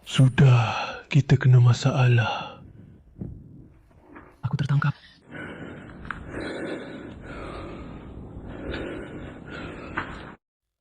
Sudah, kita kena masalah. Aku tertangkap.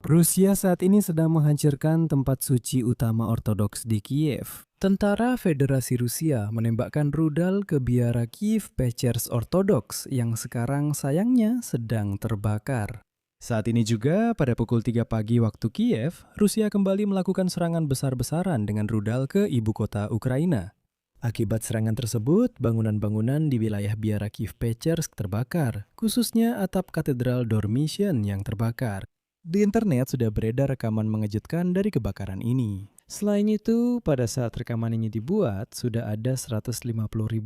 Rusia saat ini sedang menghancurkan tempat suci utama Ortodoks di Kiev. Tentara Federasi Rusia menembakkan rudal ke biara Kiev Pechers Ortodoks yang sekarang sayangnya sedang terbakar. Saat ini juga pada pukul 3 pagi waktu Kiev, Rusia kembali melakukan serangan besar-besaran dengan rudal ke ibu kota Ukraina. Akibat serangan tersebut, bangunan-bangunan di wilayah biara Kiev Pechers terbakar, khususnya atap Katedral Dormition yang terbakar. Di internet sudah beredar rekaman mengejutkan dari kebakaran ini. Selain itu, pada saat rekaman ini dibuat, sudah ada 150.000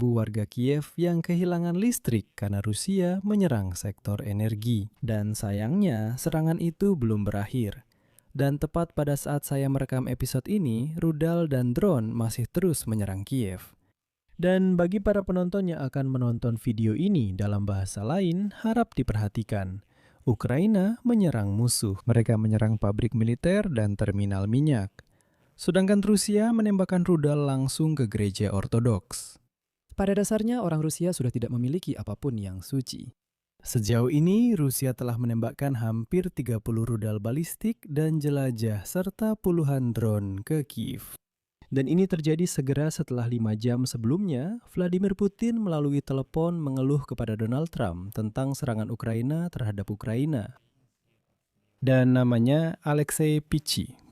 warga Kiev yang kehilangan listrik karena Rusia menyerang sektor energi. Dan sayangnya, serangan itu belum berakhir. Dan tepat pada saat saya merekam episode ini, rudal dan drone masih terus menyerang Kiev. Dan bagi para penonton yang akan menonton video ini dalam bahasa lain, harap diperhatikan. Ukraina menyerang musuh. Mereka menyerang pabrik militer dan terminal minyak. Sedangkan Rusia menembakkan rudal langsung ke gereja Ortodoks. Pada dasarnya orang Rusia sudah tidak memiliki apapun yang suci. Sejauh ini Rusia telah menembakkan hampir 30 rudal balistik dan jelajah serta puluhan drone ke Kiev. Dan ini terjadi segera setelah 5 jam sebelumnya, Vladimir Putin melalui telepon mengeluh kepada Donald Trump tentang serangan Ukraina terhadap Ukraina. Dan namanya Alexei Peci.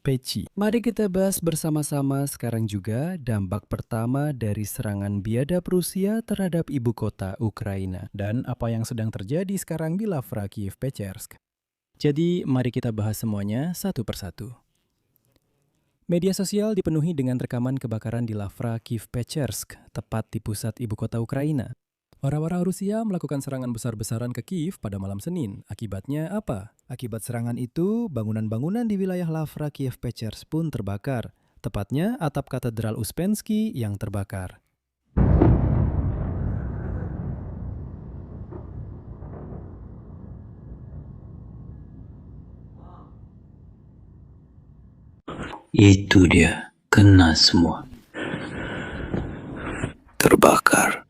Mari kita bahas bersama-sama sekarang juga dampak pertama dari serangan biadab Rusia terhadap ibu kota Ukraina. Dan apa yang sedang terjadi sekarang di Lavra Kiev Pechersk. Jadi mari kita bahas semuanya satu persatu. Media sosial dipenuhi dengan rekaman kebakaran di Lavra Kiev Pechersk, tepat di pusat ibu kota Ukraina. Orang-orang Rusia melakukan serangan besar-besaran ke Kiev pada malam Senin. Akibatnya apa? Akibat serangan itu, bangunan-bangunan di wilayah Lavra Kiev Pechersk pun terbakar. Tepatnya atap Katedral Uspensky yang terbakar. Itu dia, kena semua. Terbakar.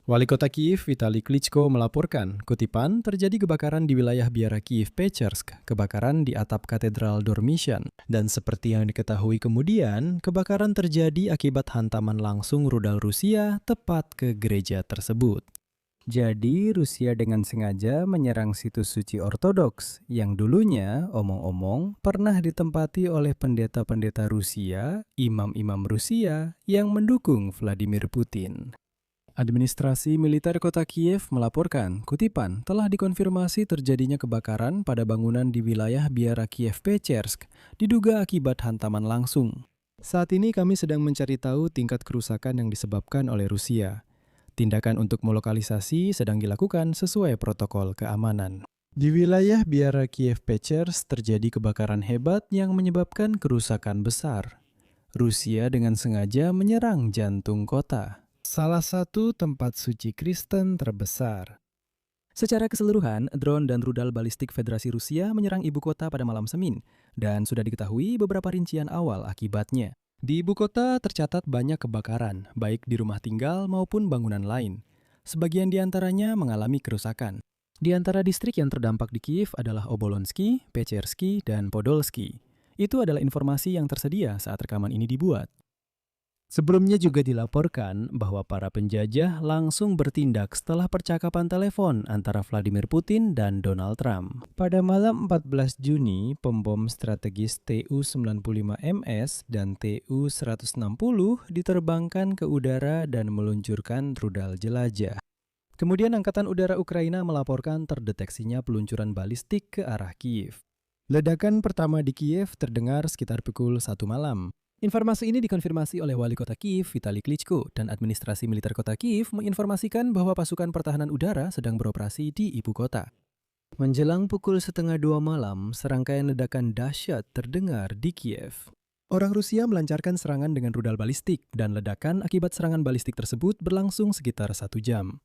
Wali kota Kiev, Vitali Klitschko melaporkan, kutipan, terjadi kebakaran di wilayah biara Kiev Pechersk, kebakaran di atap Katedral Dormition. Dan seperti yang diketahui kemudian, kebakaran terjadi akibat hantaman langsung rudal Rusia tepat ke gereja tersebut. Jadi, Rusia dengan sengaja menyerang situs suci Ortodoks, yang dulunya, omong-omong, pernah ditempati oleh pendeta-pendeta Rusia, imam-imam Rusia, yang mendukung Vladimir Putin. Administrasi militer kota Kiev melaporkan, kutipan, telah dikonfirmasi terjadinya kebakaran pada bangunan di wilayah biara Kiev Pechersk, diduga akibat hantaman langsung. Saat ini kami sedang mencari tahu tingkat kerusakan yang disebabkan oleh Rusia. Tindakan untuk melokalisasi sedang dilakukan sesuai protokol keamanan. Di wilayah biara Kiev Pechersk terjadi kebakaran hebat yang menyebabkan kerusakan besar. Rusia dengan sengaja menyerang jantung kota. Salah satu tempat suci Kristen terbesar. Secara keseluruhan, drone dan rudal balistik Federasi Rusia menyerang ibu kota pada malam Senin, dan sudah diketahui beberapa rincian awal akibatnya. Di ibu kota tercatat banyak kebakaran, baik di rumah tinggal maupun bangunan lain. Sebagian di antaranya mengalami kerusakan. Di antara distrik yang terdampak di Kiev adalah Obolonsky, Pechersky, dan Podolsky. Itu adalah informasi yang tersedia saat rekaman ini dibuat. Sebelumnya juga dilaporkan bahwa para penjajah langsung bertindak setelah percakapan telepon antara Vladimir Putin dan Donald Trump. Pada malam 14 Juni, pembom strategis Tu-95MS dan Tu-160 diterbangkan ke udara dan meluncurkan rudal jelajah. Kemudian Angkatan Udara Ukraina melaporkan terdeteksinya peluncuran balistik ke arah Kiev. Ledakan pertama di Kiev terdengar sekitar pukul 1 malam. Informasi ini dikonfirmasi oleh Wali Kota Kiev, Vitali Klitschko, dan Administrasi Militer Kota Kiev menginformasikan bahwa pasukan pertahanan udara sedang beroperasi di ibu kota. Menjelang pukul 1:30 malam, serangkaian ledakan dahsyat terdengar di Kiev. Orang Rusia melancarkan serangan dengan rudal balistik, dan ledakan akibat serangan balistik tersebut berlangsung sekitar 1 jam.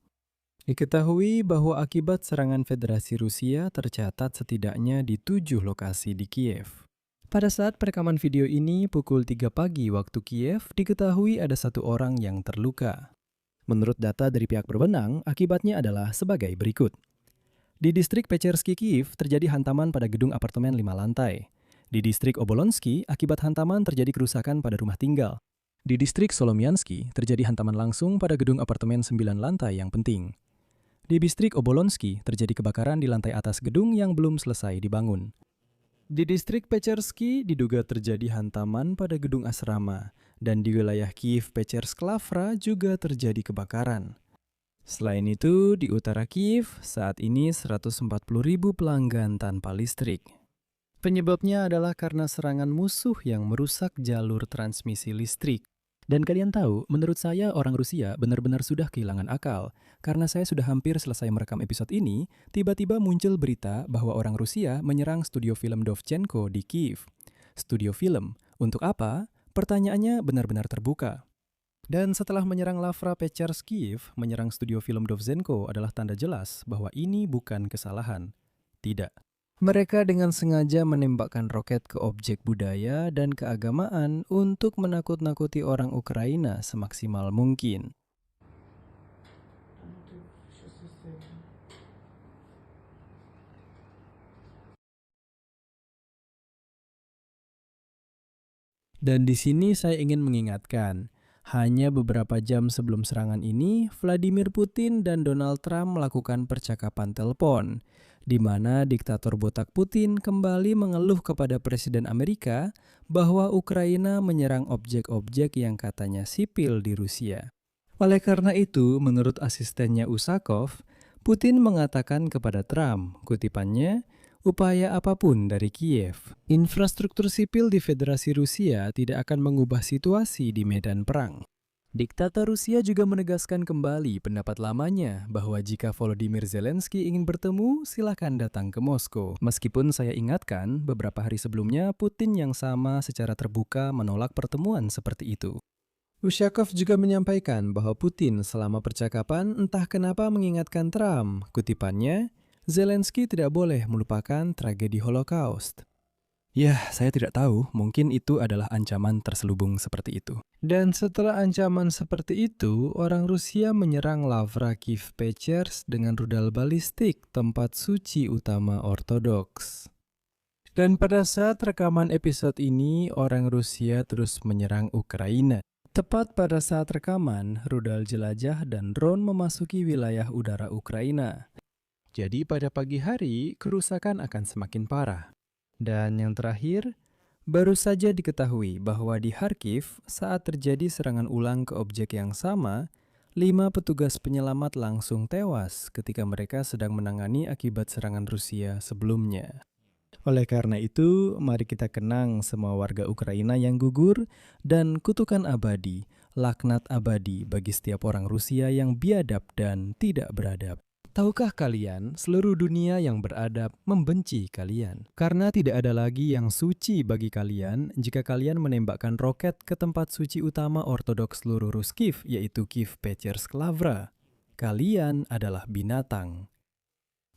Diketahui bahwa akibat serangan Federasi Rusia tercatat setidaknya di 7 lokasi di Kiev. Pada saat perekaman video ini pukul 3 pagi waktu Kiev, diketahui ada 1 orang yang terluka. Menurut data dari pihak berwenang, akibatnya adalah sebagai berikut. Di distrik Pechersky Kiev terjadi hantaman pada gedung apartemen 5 lantai. Di distrik Obolonsky, akibat hantaman terjadi kerusakan pada rumah tinggal. Di distrik Solomiansky, terjadi hantaman langsung pada gedung apartemen 9 lantai yang penting. Di distrik Obolonsky, terjadi kebakaran di lantai atas gedung yang belum selesai dibangun. Di distrik Pechersky, diduga terjadi hantaman pada gedung asrama, dan di wilayah Kiev Pechersk-Lavra juga terjadi kebakaran. Selain itu, di utara Kiev, saat ini 140.000 pelanggan tanpa listrik. Penyebabnya adalah karena serangan musuh yang merusak jalur transmisi listrik. Dan kalian tahu, menurut saya orang Rusia benar-benar sudah kehilangan akal. Karena saya sudah hampir selesai merekam episode ini, tiba-tiba muncul berita bahwa orang Rusia menyerang studio film Dovchenko di Kiev. Studio film, untuk apa? Pertanyaannya benar-benar terbuka. Dan setelah menyerang Lavra Pechersk Kiev, menyerang studio film Dovchenko adalah tanda jelas bahwa ini bukan kesalahan. Tidak. Mereka dengan sengaja menembakkan roket ke objek budaya dan keagamaan untuk menakut-nakuti orang Ukraina semaksimal mungkin. Dan di sini saya ingin mengingatkan, hanya beberapa jam sebelum serangan ini, Vladimir Putin dan Donald Trump melakukan percakapan telepon, di mana diktator botak Putin kembali mengeluh kepada Presiden Amerika bahwa Ukraina menyerang objek-objek yang katanya sipil di Rusia. Oleh karena itu, menurut asistennya Usakov, Putin mengatakan kepada Trump, kutipannya, upaya apapun dari Kiev, infrastruktur sipil di Federasi Rusia tidak akan mengubah situasi di medan perang. Diktator Rusia juga menegaskan kembali pendapat lamanya bahwa jika Volodymyr Zelensky ingin bertemu, silakan datang ke Moskow. Meskipun saya ingatkan, beberapa hari sebelumnya Putin yang sama secara terbuka menolak pertemuan seperti itu. Ushakov juga menyampaikan bahwa Putin selama percakapan entah kenapa mengingatkan Trump, kutipannya, Zelensky tidak boleh melupakan tragedi Holocaust. Ya, saya tidak tahu, mungkin itu adalah ancaman terselubung seperti itu. Dan setelah ancaman seperti itu, orang Rusia menyerang Lavra Kiev Pechersk dengan rudal balistik, tempat suci utama Ortodoks. Dan pada saat rekaman episode ini, orang Rusia terus menyerang Ukraina. Tepat pada saat rekaman, rudal jelajah dan drone memasuki wilayah udara Ukraina. Jadi pada pagi hari, kerusakan akan semakin parah. Dan yang terakhir, baru saja diketahui bahwa di Kharkiv saat terjadi serangan ulang ke objek yang sama, 5 petugas penyelamat langsung tewas ketika mereka sedang menangani akibat serangan Rusia sebelumnya. Oleh karena itu, mari kita kenang semua warga Ukraina yang gugur dan kutukan abadi, laknat abadi bagi setiap orang Rusia yang biadab dan tidak beradab. Tahukah kalian, seluruh dunia yang beradab membenci kalian? Karena tidak ada lagi yang suci bagi kalian jika kalian menembakkan roket ke tempat suci utama Ortodoks seluruh Rus Kiev, yaitu Kiev Pechersk-Lavra. Kalian adalah binatang.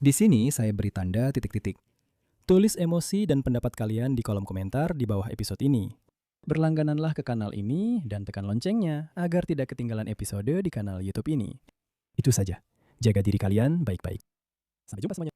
Di sini saya beri tanda titik-titik. Tulis emosi dan pendapat kalian di kolom komentar di bawah episode ini. Berlanggananlah ke kanal ini dan tekan loncengnya agar tidak ketinggalan episode di kanal YouTube ini. Itu saja. Jaga diri kalian baik-baik. Sampai jumpa semuanya.